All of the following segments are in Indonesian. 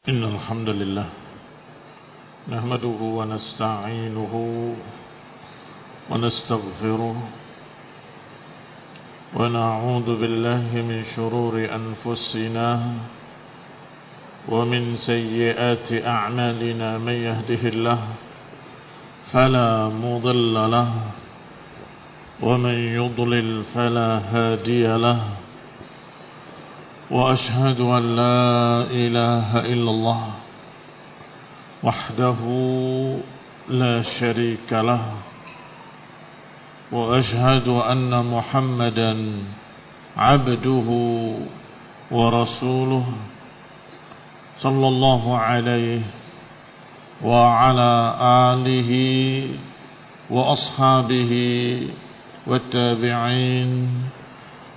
إن الحمد لله نحمده ونستعينه ونستغفره ونعوذ بالله من شرور أنفسنا ومن سيئات أعمالنا. من يهده الله فلا مضل له ومن يضلل فلا هادي له. وأشهد أن لا إله إلا الله وحده لا شريك له. وأشهد أن محمدا عبده ورسوله صلى الله عليه وعلى آله وأصحابه والتابعين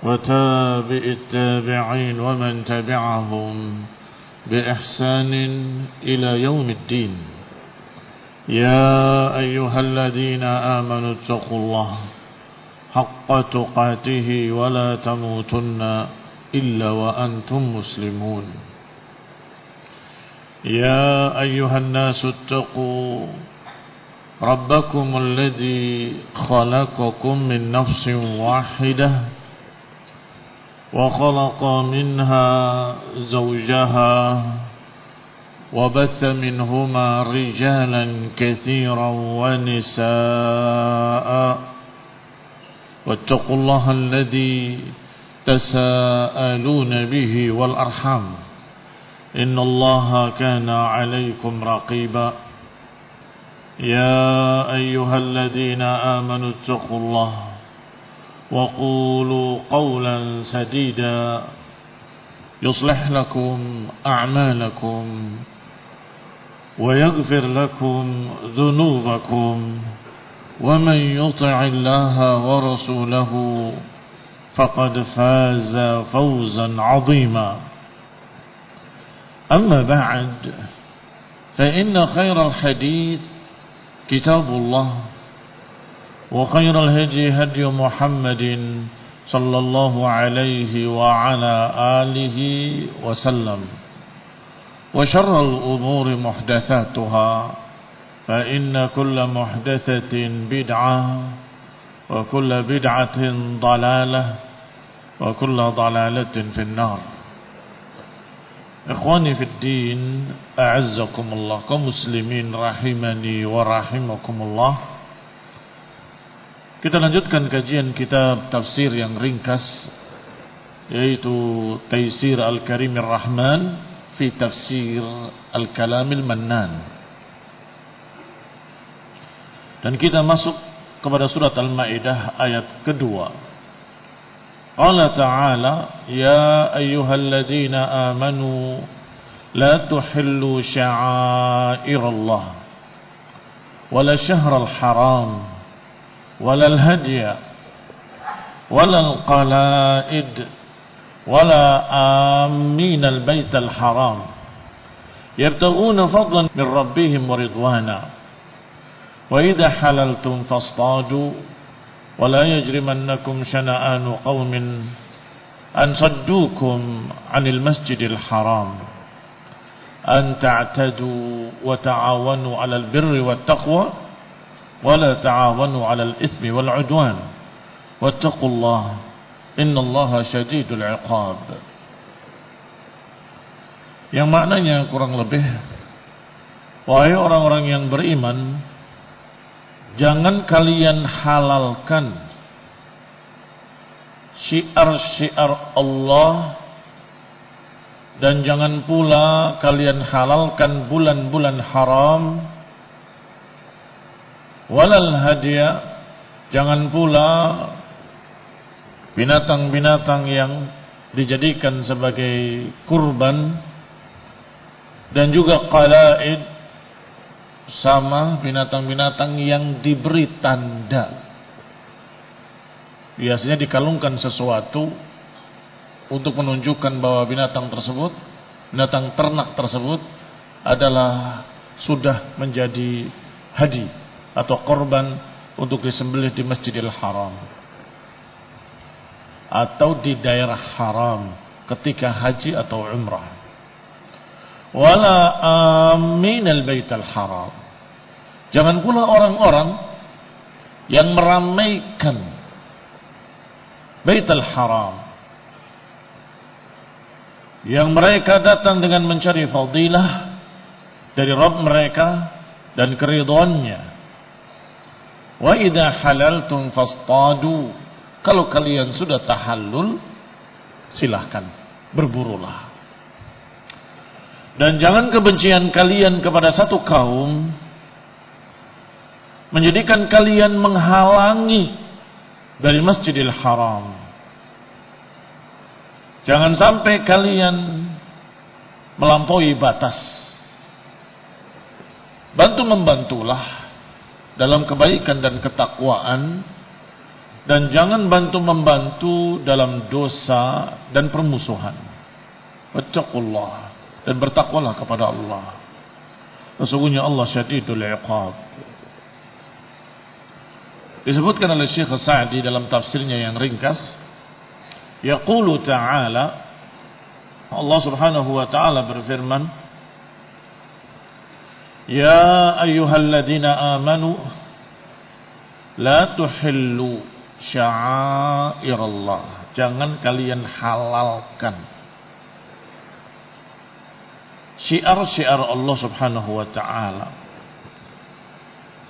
وتابع التابعين ومن تبعهم بإحسان إلى يوم الدين. يا أيها الذين آمنوا اتقوا الله حق تقاته ولا تموتن إلا وأنتم مسلمون. يا أيها الناس اتقوا ربكم الذي خلقكم من نفس واحدة وخلق منها زوجها وبث منهما رجالا كثيرا ونساء واتقوا الله الذي تساءلون به والأرحام إن الله كان عليكم رقيبا. يا أيها الذين آمنوا اتقوا الله وقولوا قولا سديدا يصلح لكم أعمالكم ويغفر لكم ذنوبكم ومن يطع الله ورسوله فقد فاز فوزا عظيما. أما بعد فإن خير الحديث كتاب الله وخير الهدي هدي محمد صلى الله عليه وعلى آله وسلم وشر الأمور محدثاتها فإن كل محدثة بدعة وكل بدعة ضلالة وكل ضلالة في النار. Ikhwani fid din, a'azzakumullah, kaum muslimin rahimani wa rahimakumullah. Kita lanjutkan kajian kitab tafsir yang ringkas, yaitu Taisir Al-Karimir Rahman fi Tafsir Al-Kalamil Mannan. Dan kita masuk kepada surat Al-Maidah ayat kedua. Qala ta'ala, ya ayyuhalladzina amanu la tuhillu sya'airallah wala syahral haram ولا الهدي ولا القلائد ولا آمين البيت الحرام يبتغون فضلا من ربهم ورضوانا وإذا حللتم فاصطادوا ولا يجرمنكم شنآن قوم أن صدوكم عن المسجد الحرام أن تعتدوا وتعاونوا على البر والتقوى ولا تعاونوا على الإثم والعدوان واتقوا الله إن الله شديد العقاب. Yang maknanya kurang lebih, wahai orang-orang yang beriman, jangan kalian halalkan syiar-syiar Allah dan jangan pula kalian halalkan bulan-bulan haram. Walal hadiya, jangan pula binatang-binatang yang dijadikan sebagai kurban, dan juga qalaid, sama binatang-binatang yang diberi tanda. Biasanya dikalungkan sesuatu untuk menunjukkan bahwa binatang tersebut, binatang ternak tersebut adalah sudah menjadi hadi atau korban untuk disembelih di Masjidil Haram atau di daerah haram ketika haji atau umrah. wala aminal baital haram. Jangan pula orang-orang yang meramaikan Baitul Haram, yang mereka datang dengan mencari fadilah dari Rabb mereka dan keridhaannya. Wa idza halaltum fastadu, kalau kalian sudah tahallul silahkan berburulah. Dan jangan kebencian kalian kepada satu kaum menjadikan kalian menghalangi dari Masjidil Haram. Jangan sampai kalian melampaui batas. Bantu-membantulah dalam kebaikan dan ketakwaan, dan jangan bantu-membantu dalam dosa dan permusuhan. Wattaqullah, dan bertakwalah kepada Allah. Sesungguhnya Allah syadidul iqab. Disebutkan oleh Syekh Sa'di dalam tafsirnya yang ringkas, yaqulu ta'ala, Allah Subhanahu wa ta'ala berfirman, ya ayyuhalladzina amanu la tuhillu sya'airallah, jangan kalian halalkan syiar-syiar Allah Subhanahu wa ta'ala.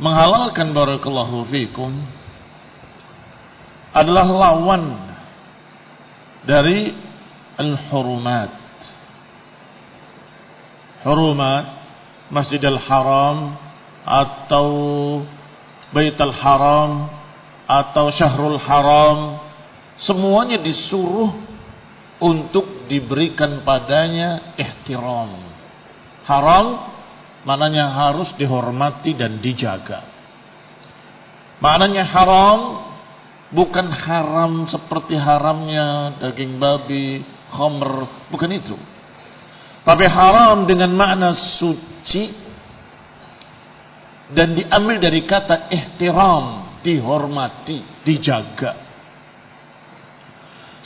Menghalalkan, barakallahu fikum, adalah lawan dari al-hurumat. Hurumat Masjidil Haram atau Baitul Haram atau Syahrul Haram, semuanya disuruh untuk diberikan padanya ihtiram. Haram maknanya harus dihormati dan dijaga. Maknanya haram bukan haram seperti haramnya daging babi, khamr, bukan itu. Tapi haram dengan makna suci dan diambil dari kata ihtiram, dihormati, dijaga.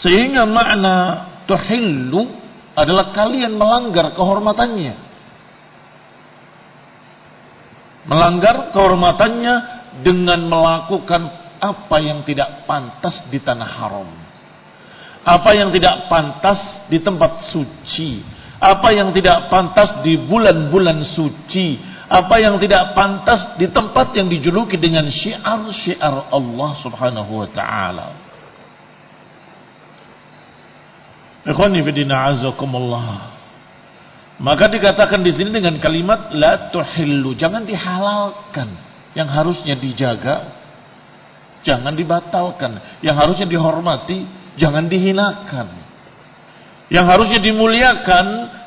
Sehingga makna tuhillu adalah kalian melanggar kehormatannya. Melanggar kehormatannya dengan melakukan apa yang tidak pantas di tanah haram, apa yang tidak pantas di tempat suci, apa yang tidak pantas di bulan-bulan suci, apa yang tidak pantas di tempat yang dijuluki dengan syiar-syiar Allah Subhanahu wa ta'ala. Ikhwani fillah azakumullah. Maka dikatakan di sini dengan kalimat la tuhillu, jangan dihalalkan. Yang harusnya dijaga, jangan dibatalkan. Yang harusnya dihormati, jangan dihinakan. Yang harusnya dimuliakan,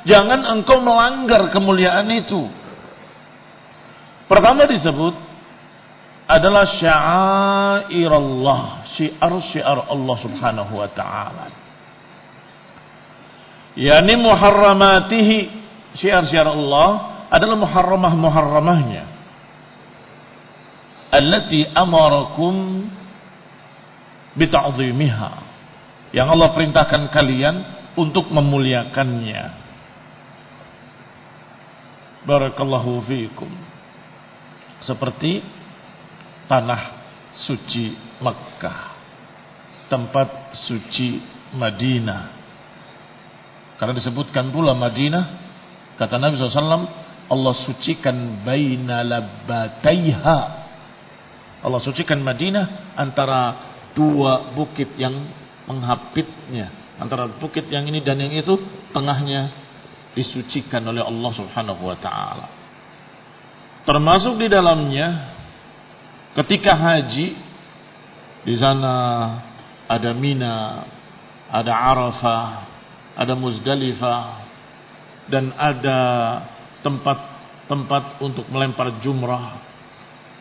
jangan engkau melanggar kemuliaan itu. Pertama disebut adalah sya'airallah, syiar-syiar Allah Subhanahu wa ta'ala. Yani muharramatihi, syiar-syiar Allah adalah muharramah-muharramahnya, allati amarakum bita'zimiha, yang Allah perintahkan kalian untuk memuliakannya. Barakallahu fiikum. Seperti tanah suci Makkah, tempat suci Madinah. Karena disebutkan pula Madinah, kata Nabi SAW, Allah sucikan baina labbataiha. Allah sucikan Madinah antara dua bukit yang menghapitnya, antara bukit yang ini dan yang itu, tengahnya disucikan oleh Allah Subhanahu wa ta'ala. Termasuk di dalamnya ketika haji, di sana ada Mina, ada Arafah, ada Muzdalifah, dan ada tempat-tempat untuk melempar jumrah,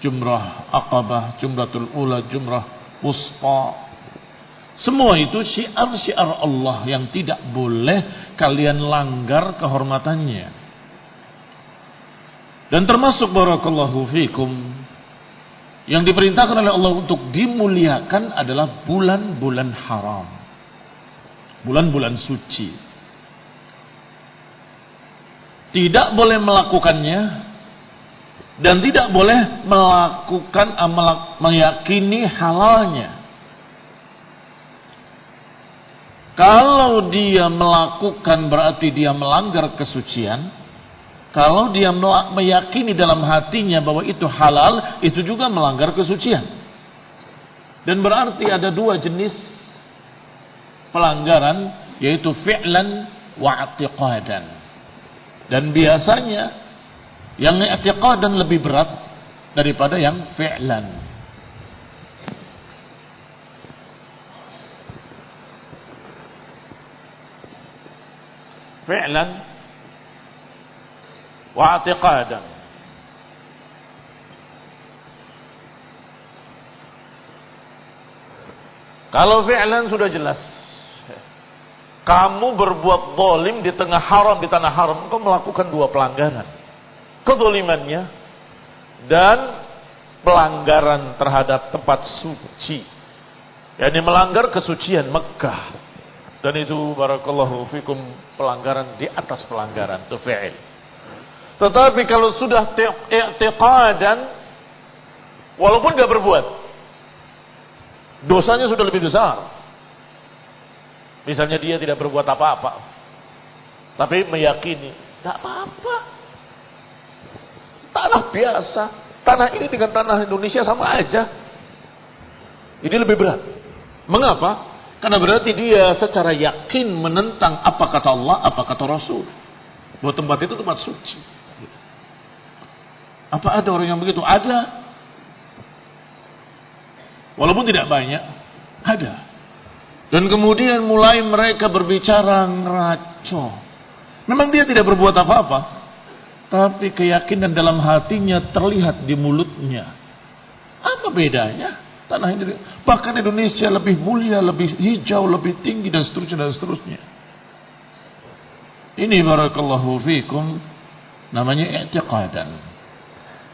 jumrah Aqabah, jumratul ula, jumrah wusta. Semua itu syiar-syiar Allah yang tidak boleh kalian langgar kehormatannya. Dan termasuk barakallahu fikum yang diperintahkan oleh Allah untuk dimuliakan adalah bulan-bulan haram, bulan-bulan suci. tidak boleh melakukannya, dan tidak boleh melakukan meyakini halalnya. Kalau dia melakukan berarti dia melanggar kesucian. Kalau dia meyakini dalam hatinya bahwa itu halal, itu juga melanggar kesucian. Dan berarti ada dua jenis pelanggaran, yaitu fi'lan wa i'tiqadan. Dan biasanya yang i'tiqadan lebih berat daripada yang fi'lan. Fi'lan wa i'tiqadan. Kalau fi'lan sudah jelas. Kamu berbuat zalim di tengah haram, di tanah haram, engkau melakukan dua pelanggaran. Kezalimannya dan pelanggaran terhadap tempat suci. yakni melanggar kesucian Mekah. Dan itu barakallahu fikum pelanggaran di atas pelanggaran, itu fi'il. Tetapi kalau sudah i'tiqadan, walaupun gak berbuat, dosanya sudah lebih besar. Misalnya dia tidak berbuat apa-apa, tapi meyakini, gak apa-apa, tanah biasa, tanah ini dengan tanah Indonesia sama aja. Ini lebih berat. Mengapa? Karena berarti dia secara yakin menentang apa kata Allah, apa kata Rasul. Bahwa tempat itu tempat suci. Apa ada orang yang begitu? Ada. Walaupun tidak banyak, ada. Dan kemudian mulai mereka berbicara ngeraco. Memang dia tidak berbuat apa-apa, tapi keyakinan dalam hatinya terlihat di mulutnya. Apa bedanya? Tanah ini, bahkan Indonesia lebih mulia, lebih hijau, lebih tinggi, dan seterusnya, dan seterusnya. Ini barakallahu fikum namanya i'tiqadan.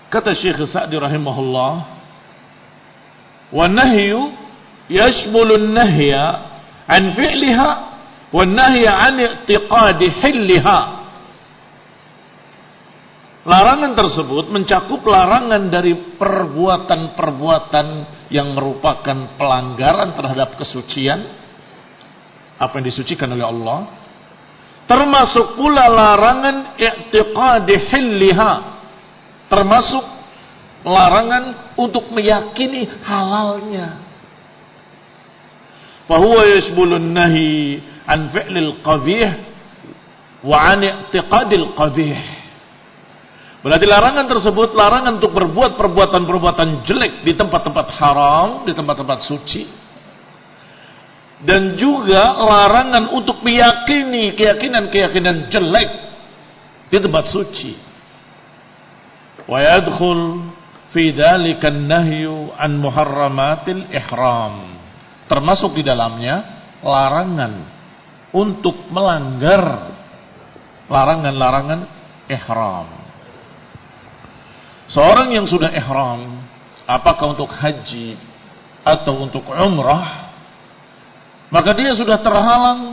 Kata Syekh Sa'di rahimahullah, wa nahyu yashmulu an-nahya an fi'liha wa an-nahya an i'tiqadi hilliha. Larangan tersebut mencakup larangan dari perbuatan-perbuatan yang merupakan pelanggaran terhadap kesucian, apa yang disucikan oleh Allah, termasuk pula larangan i'tiqadi hilliha, termasuk larangan untuk meyakini halalnya. Fahuwa yashbulun nahi an fi'lil qabih wa an i'tiqadil qabih. Berarti larangan tersebut larangan untuk berbuat perbuatan-perbuatan jelek di tempat-tempat haram, di tempat-tempat suci. Dan juga larangan untuk meyakini keyakinan-keyakinan jelek di tempat suci. Wa yadkhul fi dzalika an-nahyu an muharramatil ihram. Termasuk di dalamnya larangan untuk melanggar larangan-larangan ihram. Seorang yang sudah ihram, apakah untuk haji atau untuk umrah, maka dia sudah terhalang,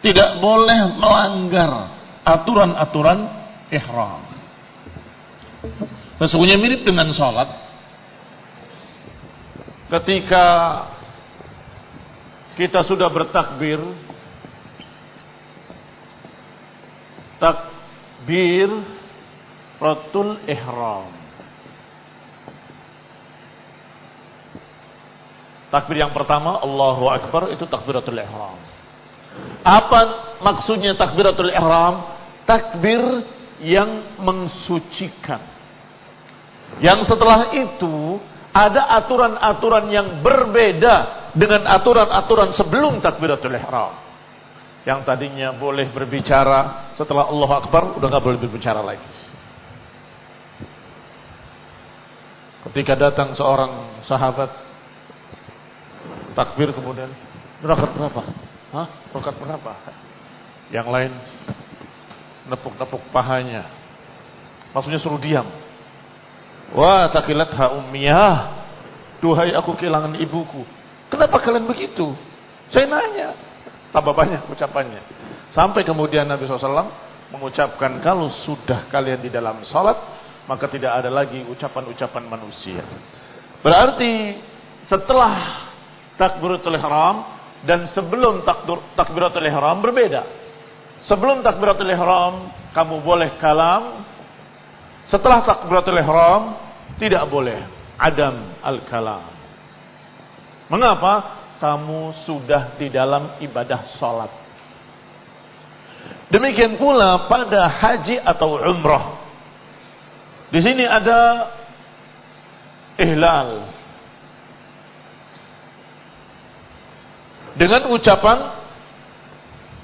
tidak boleh melanggar aturan-aturan ihram. Sesungguhnya mirip dengan sholat. Ketika kita sudah bertakbir, takbiratul ihram. Takbir yang pertama, Allahu Akbar, itu takbiratul ihram. Apa maksudnya takbiratul ihram? Takbir yang mensucikan. Yang setelah itu ada aturan-aturan yang berbeda dengan aturan-aturan sebelum takbiratul ihram. Yang tadinya boleh berbicara setelah Allahu Akbar, udah gak boleh berbicara lagi. Ketika datang seorang sahabat, takbir kemudian, rakaat berapa? Hah? Rakaat berapa? Yang lain nepuk-nepuk pahanya. Maksudnya suruh diam. Wah, takilatha ummiyah. Duhai aku kehilangan ibuku. Kenapa kalian begitu? Saya nanya. Tambah banyak ucapannya. Sampai kemudian Nabi SAW mengucapkan kalau sudah kalian di dalam salat, maka tidak ada lagi ucapan-ucapan manusia. Berarti setelah takbiratul ihram dan sebelum takbiratul ihram berbeda. Sebelum takbiratul ihram kamu boleh kalam. Setelah takbiratul ihram tidak boleh adam al-kalam. Mengapa? Kamu sudah di dalam ibadah salat. Demikian pula pada haji atau umrah. Di sini ada ihlal dengan ucapan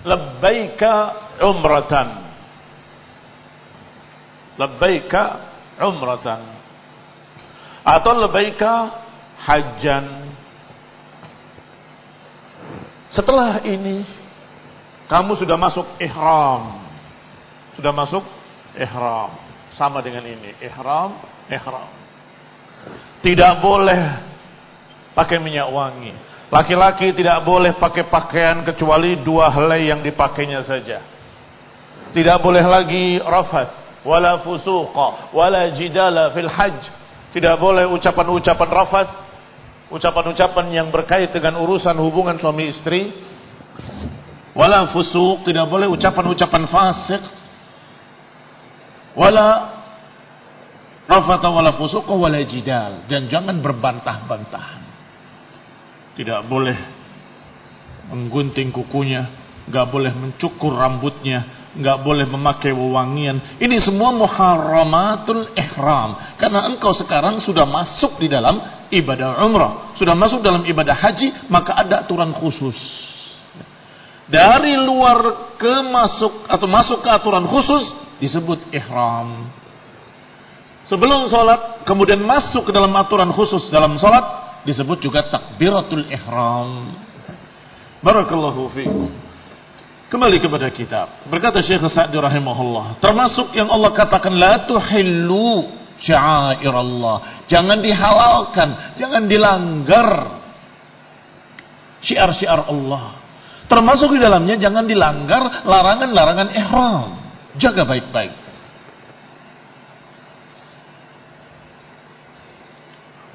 labbaika umratan. Labbaika umratan atau labbaika hajjan. Setelah ini kamu sudah masuk ihram. Sudah masuk ihram. Sama dengan ini, ihram. Tidak boleh pakai minyak wangi. Laki-laki tidak boleh pakai pakaian kecuali 2 helai yang dipakainya saja. Tidak boleh lagi rafath, wala fusuqa, wala jidala fil hajj. Tidak boleh ucapan-ucapan rafath, ucapan-ucapan yang berkait dengan urusan hubungan suami istri. Wala fusuq, tidak boleh ucapan-ucapan fasik. Wala rafata wala fusuq wala jidal, dan jangan berbantah-bantahan. Tidak boleh menggunting kukunya, enggak boleh mencukur rambutnya, enggak boleh memakai wewangian. Ini semua muharramatul ihram. Karena engkau sekarang sudah masuk di dalam ibadah umrah, sudah masuk dalam ibadah haji, maka ada aturan khusus. Dari luar ke masuk ke aturan khusus disebut ihram. Sebelum sholat kemudian masuk ke dalam aturan khusus dalam sholat disebut juga takbiratul ihram. Barakallahu fiikum. Kembali kepada kitab. Berkata Syekh Sa'di rahimahullah, termasuk yang Allah katakan la tuhillu sya'airallah. Jangan dihalalkan, jangan dilanggar syiar-syiar Allah. Termasuk di dalamnya jangan dilanggar larangan-larangan ihram. Jaga baik-baik.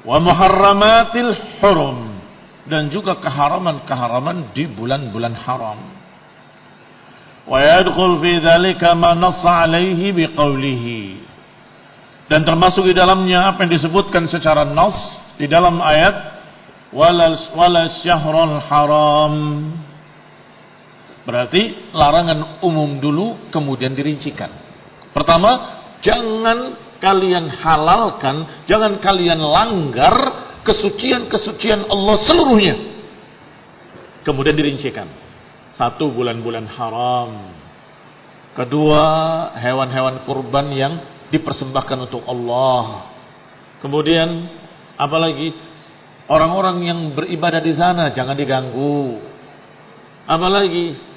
Wa muharramatil hurum, dan juga keharaman-keharaman di bulan-bulan haram. Wa yadkhul fi dzalika ma nassa alaihi biqaulihi, dan termasuk di dalamnya apa yang disebutkan secara nas di dalam ayat wala syahrul haram. Berarti larangan umum dulu kemudian dirincikan. Pertama, jangan kalian halalkan, jangan kalian langgar kesucian-kesucian Allah seluruhnya. Kemudian dirincikan. 1, bulan-bulan haram. 2, hewan-hewan kurban yang dipersembahkan untuk Allah. Kemudian apalagi orang-orang yang beribadah di sana jangan diganggu. Apalagi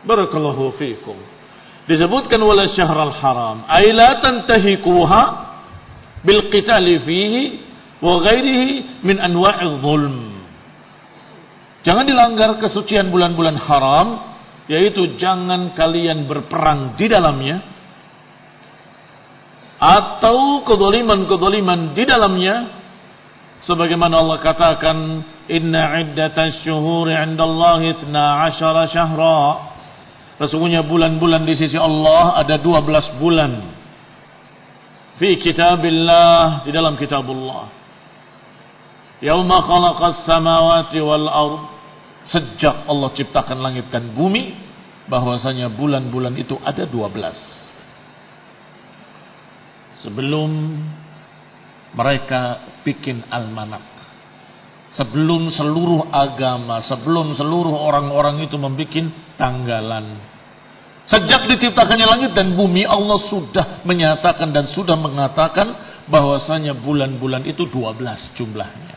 barakallahu fiikum disebutkan wala syahrul haram ay la tantahikuha bil qitali fihi wa ghairihi min anwa'idh zulm. Jangan dilanggar kesucian bulan-bulan haram, yaitu jangan kalian berperang di dalamnya atau kezaliman-kezaliman di dalamnya, sebagaimana Allah katakan inna iddatasy syuhuri 'indallahi 12 syahra. Sesungguhnya bulan-bulan di sisi Allah ada 12 bulan. Fi kitabillah, di dalam kitabullah. Yauma khalaqas samawati wal ard, sejak Allah ciptakan langit dan bumi, bahwasanya bulan-bulan itu ada 12. Sebelum mereka bikin almanak, sebelum seluruh agama, sebelum seluruh orang-orang itu membuat tanggalan. Sejak diciptakannya langit dan bumi, Allah sudah menyatakan dan sudah mengatakan bahwasanya bulan-bulan itu 12 jumlahnya.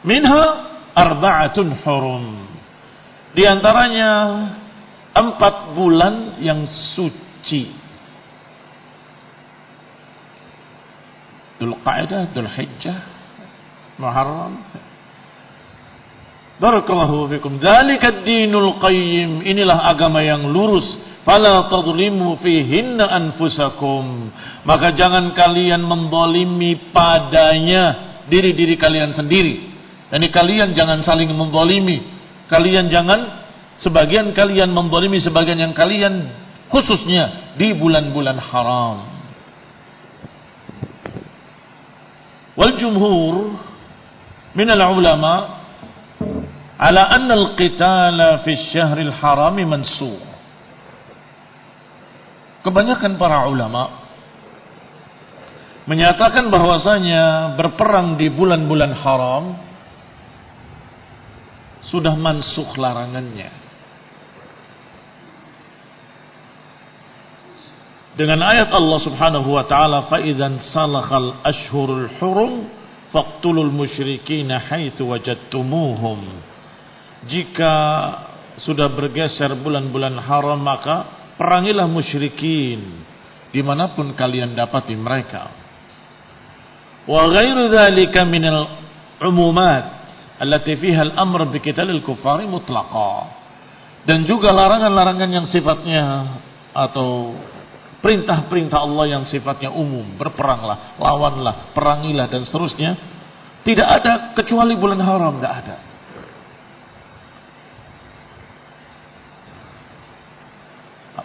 Minha arba'atun hurum. Di antaranya 4 bulan yang suci. Dzulqa'dah, Dzulhijjah, Muharram. Barakallahu fikum. Dzalikad dinul qayyim. Inilah agama yang lurus. Fala tadlimu fihinna anfusakum. Maka jangan kalian menzalimi padanya diri-diri kalian sendiri. Yani kalian jangan saling menzalimi. Kalian jangan sebagian kalian menzalimi sebagian yang kalian, khususnya di bulan-bulan haram. Wal jumhur min al-ulama ala anna al-qitala fi asy-syahril haram mansukh. Kebanyakan para ulama menyatakan bahwasanya berperang di bulan-bulan haram sudah mansukh larangannya. Dengan ayat Allah Subhanahu wa taala, fa idzan salakhal ashhurul hurum faqtulul musyrikina haitsu wajadtumuhum. Jika sudah bergeser bulan-bulan haram, maka perangilah musyrikin dimanapun kalian dapati mereka. Wa ghairu dzalika minal umumat allati fiha al-amr bi qitalil kuffari mutlaqa. Dan juga larangan-larangan yang sifatnya atau perintah-perintah Allah yang sifatnya umum, berperanglah, lawanlah, perangilah dan seterusnya, tidak ada kecuali bulan haram, tidak ada.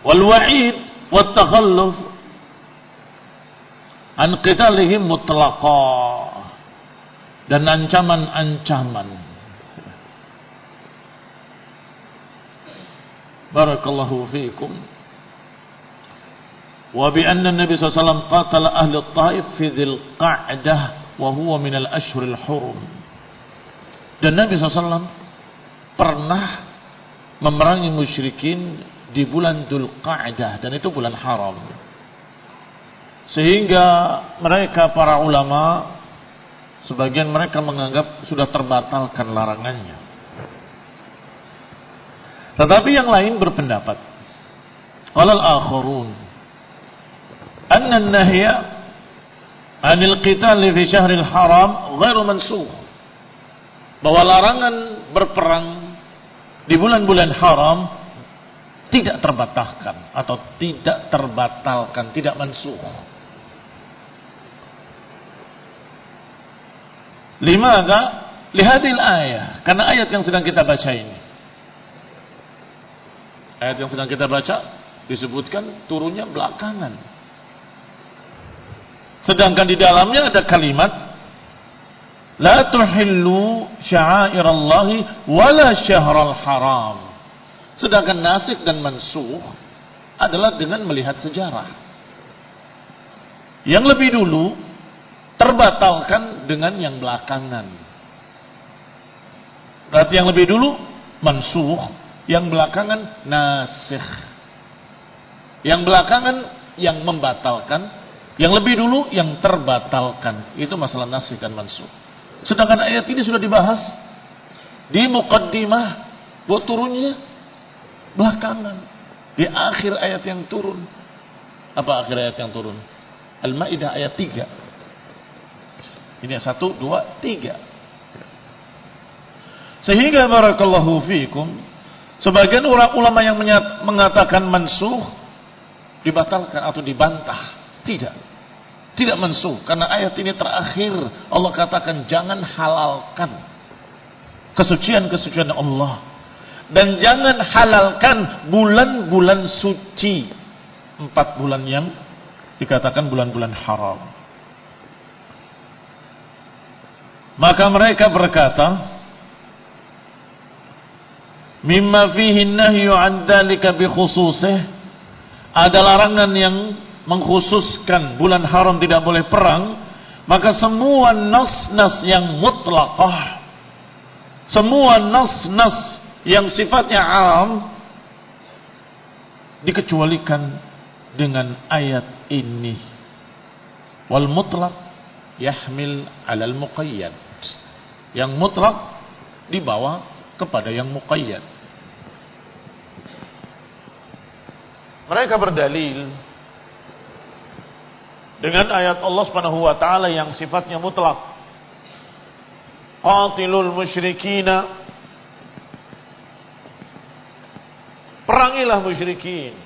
Wal wa'id wat takhalluf an qitalihim mutlaqa, dan ancaman-ancaman. Barakallahu fiikum. Wa bi anna Nabi sallallahu alaihi wasallam qatala ahli Taif fi Dzil Qa'dah wa huwa min al-ashhuril hurum. Dan Nabi SAW pernah memerangi musyrikin di bulan Dzul Qa'dah, dan itu bulan haram. Sehingga mereka para ulama, sebagian mereka menganggap sudah terbatalkan larangannya. Tetapi yang lain berpendapat, qalal akharun anna an-nahya 'anil qital fi syahril haram ghairu mansukh. Bahwa larangan berperang di bulan-bulan haram tidak terbatalkan atau tidak terbatalkan, tidak mansukh. Limadha? Lihadil ayah. Karena ayat yang sedang kita baca ini. Ayat yang sedang kita baca disebutkan turunnya belakangan. Sedangkan di dalamnya ada kalimat la tuhillu sya'airallahi wala syahral haram. Sedangkan nasikh dan mansukh adalah dengan melihat sejarah. Yang lebih dulu terbatalkan dengan yang belakangan. Berarti yang lebih dulu mansukh, yang belakangan nasikh. Yang belakangan yang membatalkan, yang lebih dulu yang terbatalkan. Itu masalah nasikh dan mansukh. Sedangkan ayat ini sudah dibahas di muqaddimah, bahwa turunnya belakangan, di akhir ayat yang turun. Apa akhir ayat yang turun? Al-Maidah ayat 3. Ini 1, 2, 3. Sehingga barakallahu fiikum, sebagian ulama yang mengatakan mansukh dibatalkan atau dibantah. Tidak mansukh, karena ayat ini terakhir Allah katakan jangan halalkan kesucian-kesucian Allah, dan jangan halalkan bulan-bulan suci, 4 bulan yang dikatakan bulan-bulan haram. Maka mereka berkata, mimma fihi nahyu an dzalika bi khususih, ada larangan yang mengkhususkan bulan haram tidak boleh perang, maka semua nas-nas yang mutlaqah, semua nas-nas yang sifatnya am dikecualikan dengan ayat ini. Wal mutlaq yahmil 'alal muqayyad. Yang mutlaq dibawa kepada yang muqayyad. Mereka berdalil dengan ayat Allah Subhanahu wa taala yang sifatnya mutlak. Qatilul musyrikina perangilah musyrikin.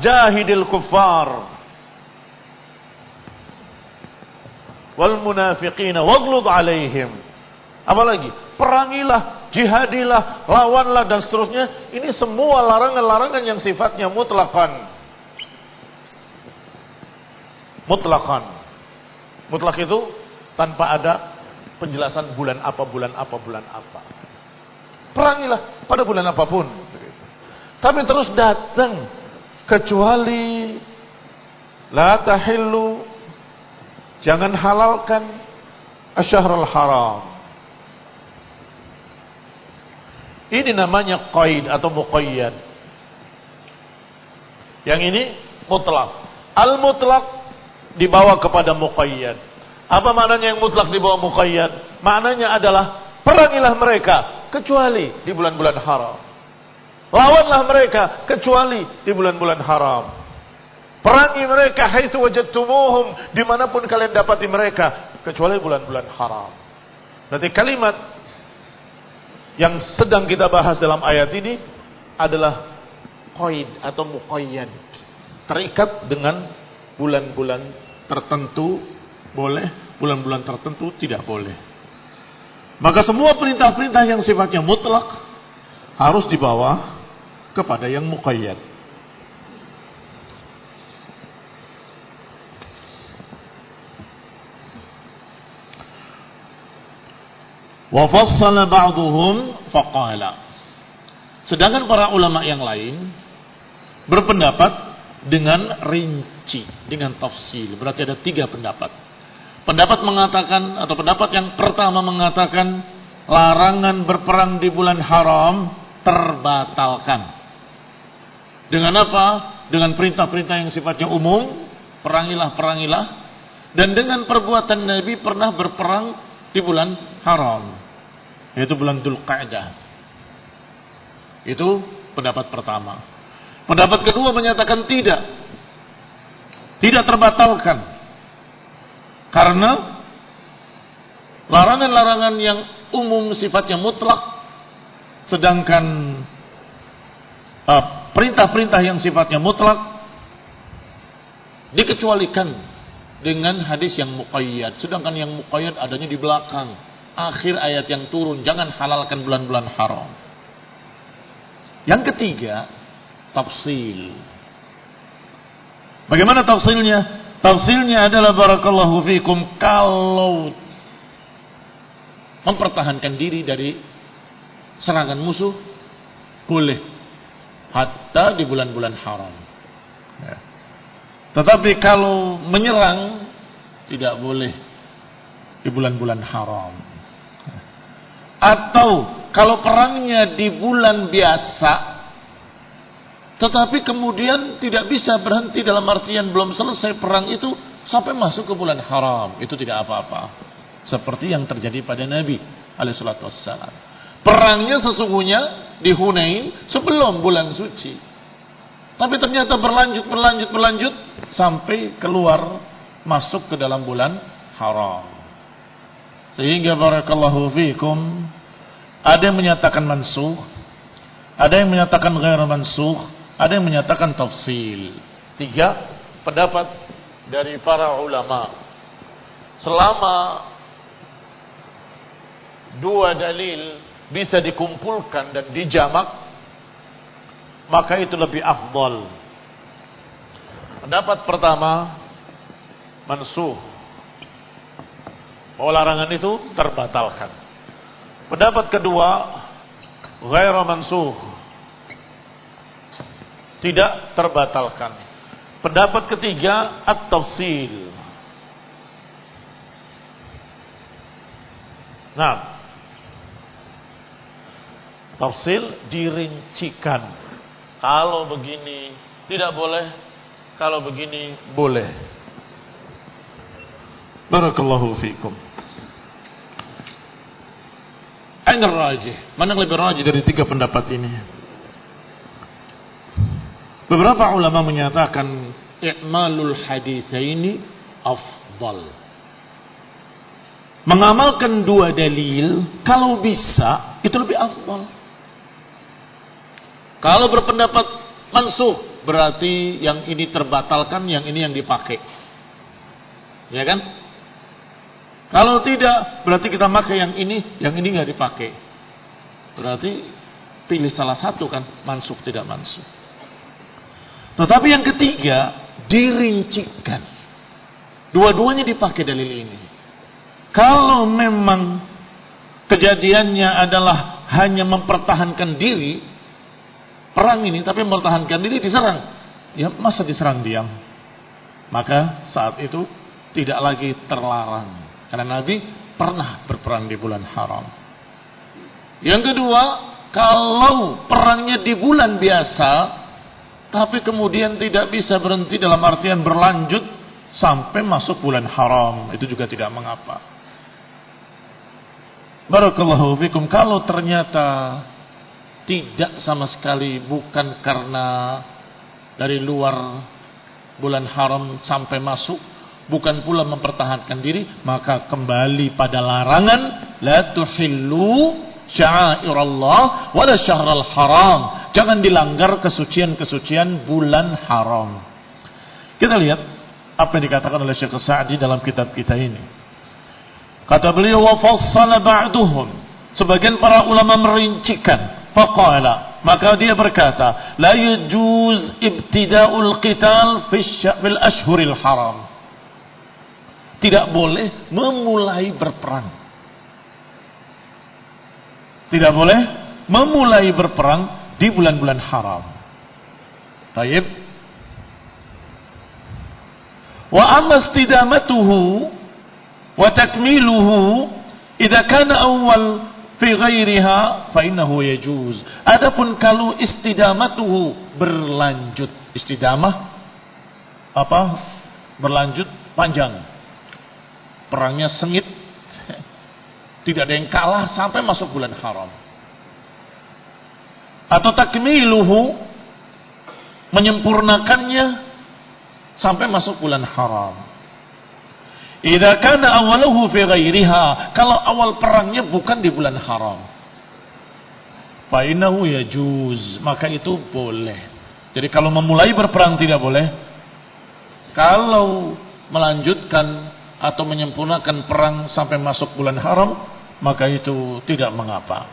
Jahidil kuffar wal munafiqina waghlud alaihim. Apalagi? Perangilah, jihadilah, lawanlah dan seterusnya. Ini semua larangan-larangan yang sifatnya mutlakan. Mutlakan. Mutlak itu tanpa ada penjelasan bulan apa, bulan apa, bulan apa. Perangilah pada bulan apapun. Tapi terus datang kecuali la tahillu, jangan halalkan asyahrul haram. Ini namanya qaid atau muqayyad. Yang ini mutlak. Al-mutlak dibawa kepada muqayyad. Apa maknanya yang mutlak dibawa muqayyad? Maknanya adalah perangilah mereka kecuali di bulan-bulan haram. Lawanlah mereka kecuali di bulan-bulan haram. Perangi mereka haitsu wajadtumuhum, dimanapun kalian dapati mereka kecuali bulan-bulan haram. Berarti kalimat yang sedang kita bahas dalam ayat ini adalah qaid atau muqayyad. Terikat dengan bulan-bulan tertentu boleh, bulan-bulan tertentu tidak boleh. Maka semua perintah-perintah yang sifatnya mutlak harus dibawa kepada yang muqayyad. Wa fassala ba'dhum faqala. Sedangkan para ulama yang lain berpendapat dengan rinci, dengan tafsil. Berarti ada 3 pendapat. Pendapat mengatakan, atau pendapat yang pertama mengatakan larangan berperang di bulan haram terbatalkan. Dengan apa? Dengan perintah-perintah yang sifatnya umum, perangilah, perangilah. Dan dengan perbuatan Nabi pernah berperang di bulan haram, yaitu bulan Dzulqa'dah. Itu pendapat pertama. Pendapat kedua menyatakan tidak terbatalkan, karena larangan-larangan yang umum sifatnya mutlak, sedangkan perintah-perintah yang sifatnya mutlak dikecualikan dengan hadis yang muqayyad. Sedangkan yang muqayyad adanya di belakang akhir ayat yang turun, jangan halalkan bulan-bulan haram. Yang ketiga, tafsil. Bagaimana tafsilnya? Tafsilnya adalah barakallahu fikum, kalau mempertahankan diri dari serangan musuh boleh, hatta di bulan-bulan haram. Ya. Tetapi kalau menyerang tidak boleh di bulan-bulan haram. Atau kalau perangnya di bulan biasa, tetapi kemudian tidak bisa berhenti, dalam artian belum selesai perang itu sampai masuk ke bulan haram, itu tidak apa-apa. Seperti yang terjadi pada Nabi alaihissalatu wassalam. Perangnya sesungguhnya di Hunain sebelum bulan suci, tapi ternyata berlanjut sampai keluar masuk ke dalam bulan haram. Sehingga barakallahu fikum, ada yang menyatakan mansukh, ada yang menyatakan ghair mansukh, ada yang menyatakan tafsil. 3 pendapat dari para ulama. Selama 2 dalil bisa dikumpulkan dan dijamak, maka itu lebih afdal. Pendapat pertama, mansukh, bahwa larangan itu terbatalkan. Pendapat kedua, ghair mansukh, tidak terbatalkan. Pendapat ketiga, at-tafsil. Nah, tafsil dirincikan. Kalau begini tidak boleh, kalau begini boleh. Barakallahu fikum. Aina rajih? Mana yang lebih rajih dari 3 pendapat ini? Beberapa ulama menyatakan i'malul haditsaini afdal. Mengamalkan 2 dalil kalau bisa itu lebih afdal. Kalau berpendapat mansukh, berarti yang ini terbatalkan, yang ini yang dipakai. Ya kan? Kalau tidak, berarti kita pakai yang ini nggak dipakai. Berarti pilih salah satu kan, mansukh tidak mansukh. Tetapi yang ketiga, dirincikan. Dua-duanya dipakai dalil ini. Kalau memang kejadiannya adalah hanya mempertahankan diri, perang ini tapi mempertahankan diri, diserang. Ya masa diserang diam? Maka saat itu tidak lagi terlarang. Karena Nabi pernah berperang di bulan haram. Yang kedua, kalau perangnya di bulan biasa, tapi kemudian tidak bisa berhenti dalam artian berlanjut sampai masuk bulan haram, itu juga tidak mengapa. Barakallahu fikum. Kalau ternyata tidak sama sekali, bukan karena dari luar bulan haram sampai masuk, bukan pula mempertahankan diri, maka kembali pada larangan, la tuhillu sya'airallah wala syahral haram. Jangan dilanggar kesucian-kesucian bulan haram. Kita lihat apa yang dikatakan oleh Syekh Sa'di dalam kitab kita ini. Kata beliau, wa fassala ba'duhum, sebagian para ulama merincikan, faqala, maka dia berkata, la yajuz ibtida'ul qital fil ashhuril haram. Tidak boleh memulai berperang. Tidak boleh memulai berperang di bulan-bulan haram. Baik. Wa amma istidamatuhu wa takmiluhu idza kana awal fi ghairiha fa innahu yajuz. Adapun kalau istidamatuhu, berlanjut, istidamah apa? Berlanjut panjang. Perangnya sengit, tidak ada yang kalah sampai masuk bulan haram. Atau takmiluhu, menyempurnakannya sampai masuk bulan haram. Idza kana awaluhu fi ghairiha, kalau awal perangnya bukan di bulan haram, fa innahu yajuz, maka itu boleh. Jadi kalau memulai berperang tidak boleh. Kalau melanjutkan atau menyempurnakan perang sampai masuk bulan haram, maka itu tidak mengapa.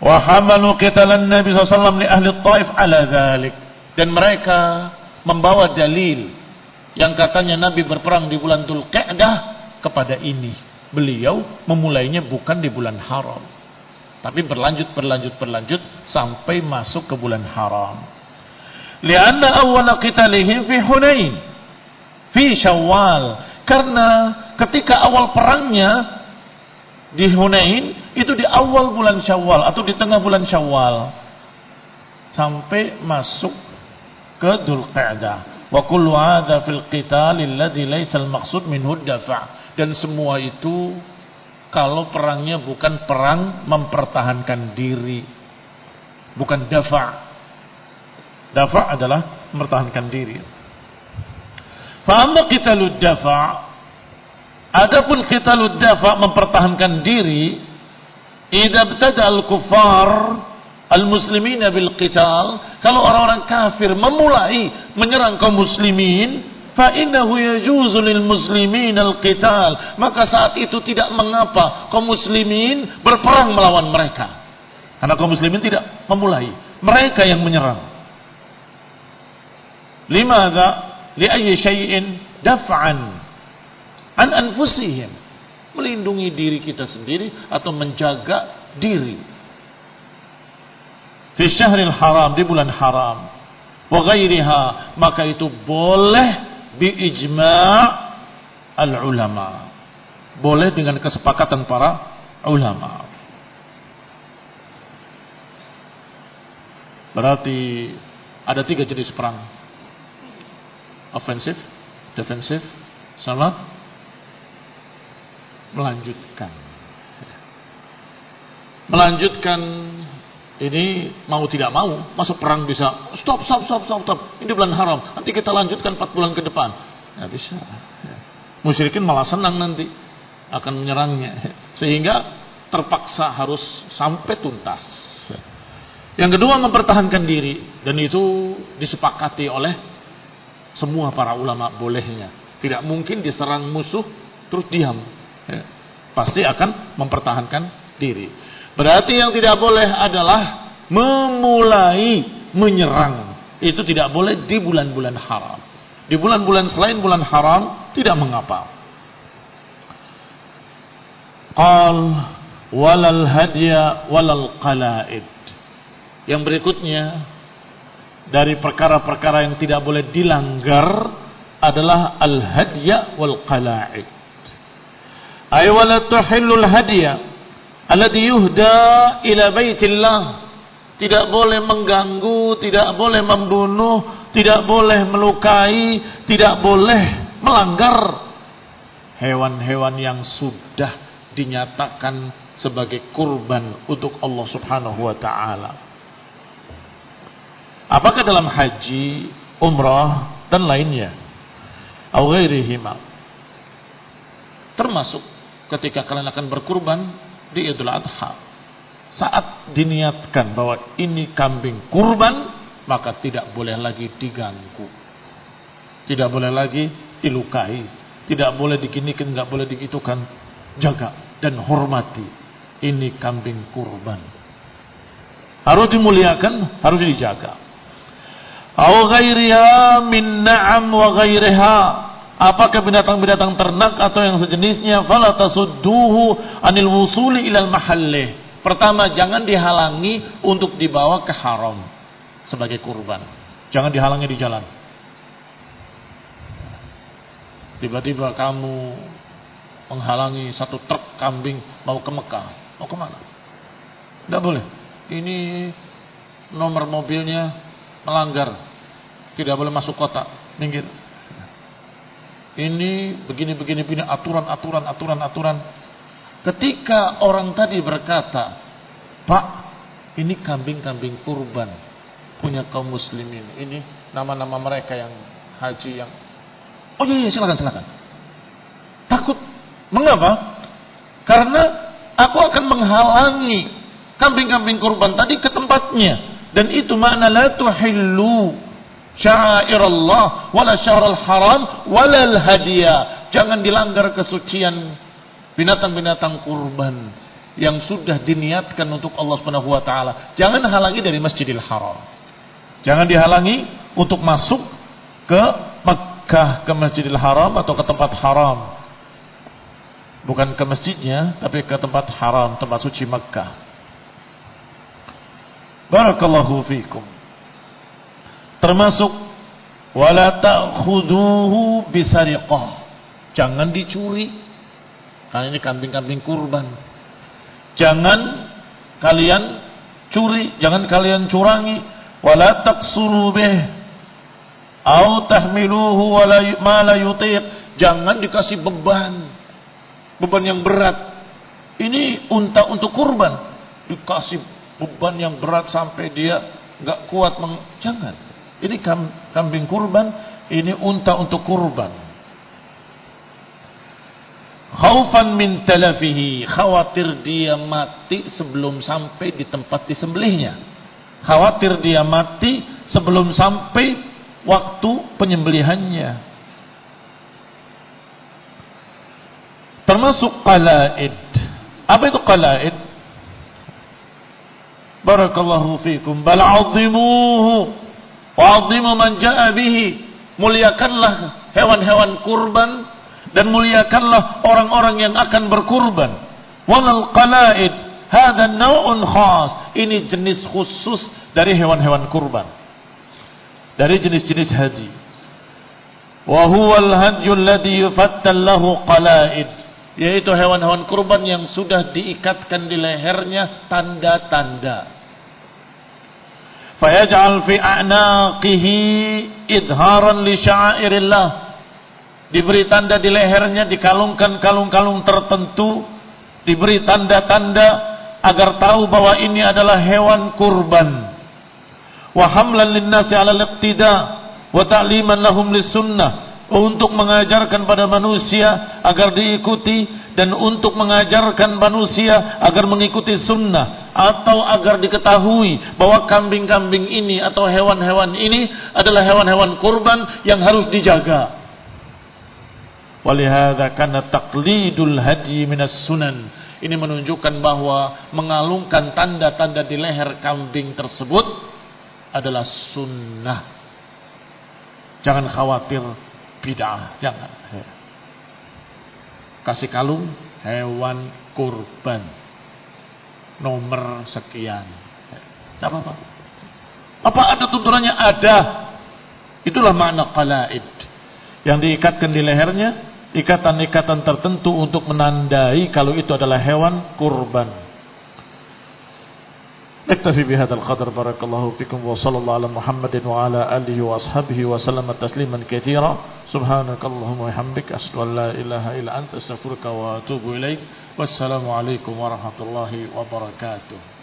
Wa hamalu qitalan Nabi SAW li ahli Taif ala dhalik, dan mereka membawa dalil yang katanya Nabi berperang di bulan Dzulqa'dah kepada ini. Beliau memulainya bukan di bulan haram, tapi berlanjut sampai masuk ke bulan haram. Lianna awwala qitalihim fi Hunain fi Syawal, karena ketika awal perangnya di Hunain itu di awal bulan Syawal atau di tengah bulan Syawal sampai masuk ke Dzulqa'dah. Wa kullu hadza fil qital alladhi laysa al-maqsud minhu ad-dafa', dan semua itu kalau perangnya bukan perang mempertahankan diri, bukan dafa'. Dafa' adalah mempertahankan diri. Fa amma qitalud dafa', adapun qitalud dafa' mempertahankan diri, idza ibtada al-kuffar al-muslimina bil qital, kalau orang-orang kafir memulai menyerang kaum muslimin, fa innahu yajuzu lil muslimin al-qital, maka saat itu tidak mengapa kaum muslimin berperang melawan mereka, karena kaum muslimin tidak memulai, mereka yang menyerang. Limadza? Li ayyi syai'in daf'an an anfusihim, melindungi diri kita sendiri atau menjaga diri. Fi syahril haram, di bulan haram, wa ghairiha, maka itu boleh bi ijma' al ulama, boleh dengan kesepakatan para ulama. Berarti ada 3 jenis perang: ofensif, defensif, sama melanjutkan. Melanjutkan ini mau tidak mau, masuk perang bisa stop. Ini bulan haram, nanti kita lanjutkan 4 bulan ke depan. Nggak bisa. Musyrikin malah senang nanti akan menyerangnya, sehingga terpaksa harus sampai tuntas. Yang kedua, mempertahankan diri, dan itu disepakati oleh semua para ulama bolehnya. Tidak mungkin diserang musuh terus diam. Ya. Pasti akan mempertahankan diri. Berarti yang tidak boleh adalah memulai menyerang. Itu tidak boleh di bulan-bulan haram. Di bulan-bulan selain bulan haram tidak mengapa. Qal walal hadya walal qala'id. Yang berikutnya dari perkara-perkara yang tidak boleh dilanggar adalah al-hadya wal qala'id. Ay wala tuhillul hadya alladhi yuhda ila baitillah. Tidak boleh mengganggu, tidak boleh membunuh, tidak boleh melukai, tidak boleh melanggar hewan-hewan yang sudah dinyatakan sebagai kurban untuk Allah Subhanahu wa taala. Apakah dalam haji, umrah dan lainnya, au ghairihima, termasuk ketika kalian akan berkurban di Idul Adha, saat diniatkan bahwa ini kambing kurban, maka tidak boleh lagi diganggu, tidak boleh lagi dilukai, tidak boleh diginikan, tidak boleh digitukan. Jaga dan hormati, ini kambing kurban, harus dimuliakan, harus dijaga. Au ghairiha min na'am wa ghairiha, apakah binatang-binatang ternak atau yang sejenisnya, fala tasudduhu anil wusuli ilal mahallih. Pertama, jangan dihalangi untuk dibawa ke haram sebagai kurban. Jangan dihalangi di jalan. Tiba-tiba kamu menghalangi satu truk kambing mau ke Mekah. Mau kemana? Tidak boleh. Ini nomor mobilnya melanggar, tidak boleh masuk kota, minggir. Ini begini aturan. Ketika orang tadi berkata, Pak, ini kambing-kambing kurban punya kaum muslimin, ini nama-nama mereka yang haji yang, oh iya silakan. Takut, mengapa? Karena aku akan menghalangi kambing-kambing kurban tadi ke tempatnya. Dan itu makna la tuhillu sya'airallah wala syahrul haram wala hadiah. Jangan dilanggar kesucian binatang-binatang kurban yang sudah diniatkan untuk Allah Subhanahu wa taala. Jangan halangi dari Masjidil Haram. Jangan dihalangi untuk masuk ke Mekkah, ke Masjidil Haram atau ke tempat haram. Bukan ke masjidnya, tapi ke tempat haram, tempat suci Mekkah. Barakallahu fikum. Termasuk wala ta'khuduhu bisariqah. Jangan dicuri. Karena ini kambing-kambing kurban. Jangan kalian curi, jangan kalian curangi. Wala taqsuru bih au tahmiluhu wala ma la yutiq. Jangan dikasih beban yang berat. Ini unta untuk kurban, dikasih beban yang berat sampai dia nggak kuat. Jangan. Ini kambing kurban, ini unta untuk kurban. Khaufan min talafihi, khawatir dia mati sebelum sampai di tempat disembelihnya. Khawatir dia mati sebelum sampai waktu penyembelihannya. Termasuk qala'id. Apa itu qala'id? Barakallahu fikum. Bal 'azzimuhu wa 'azzimu man jaa'a bihi. Muliakanlah hewan-hewan kurban dan muliakanlah orang-orang yang akan berkurban. Walal qala'id hadha naw'un khas. Ini jenis khusus dari hewan-hewan kurban, dari jenis-jenis haji. Wa huwal hadyu alladhi yufattal lahu qala'id, yaitu hewan-hewan kurban yang sudah diikatkan di lehernya tanda-tanda. Fayaj'al fi a'naqihi idharan li sya'airillah. Diberi tanda di lehernya, dikalungkan kalung-kalung tertentu, diberi tanda-tanda agar tahu bahwa ini adalah hewan kurban. Wa hamlan lin-nasi 'ala al-iqtida' wa ta'liman lahum lis-sunnah, untuk mengajarkan pada manusia agar diikuti dan untuk mengajarkan manusia agar mengikuti sunnah, atau agar diketahui bahwa kambing-kambing ini atau hewan-hewan ini adalah hewan-hewan kurban yang harus dijaga. Walihada kana taqlidul hadi minas sunan. Ini menunjukkan bahwa mengalungkan tanda-tanda di leher kambing tersebut adalah sunnah. Jangan khawatir bid'ah, jangan. Kasih kalung hewan kurban nomor sekian, tidak apa-apa. Apa ada tuntunannya? Ada. Itulah makna qalaid, yang diikatkan di lehernya, ikatan-ikatan tertentu untuk menandai kalau itu adalah hewan kurban. Naktafi bihadzal qadar, barakallahu fikum wa sallallahu ala Muhammadin wa ala alihi wa ashabihi wa sallama tasliman katsira. Subhanakallahumma wa bihamdika asyhadu an la ilaha illa anta astaghfiruka wa atubu ilaik. Wassalamu alaikum warahmatullahi wabarakatuh.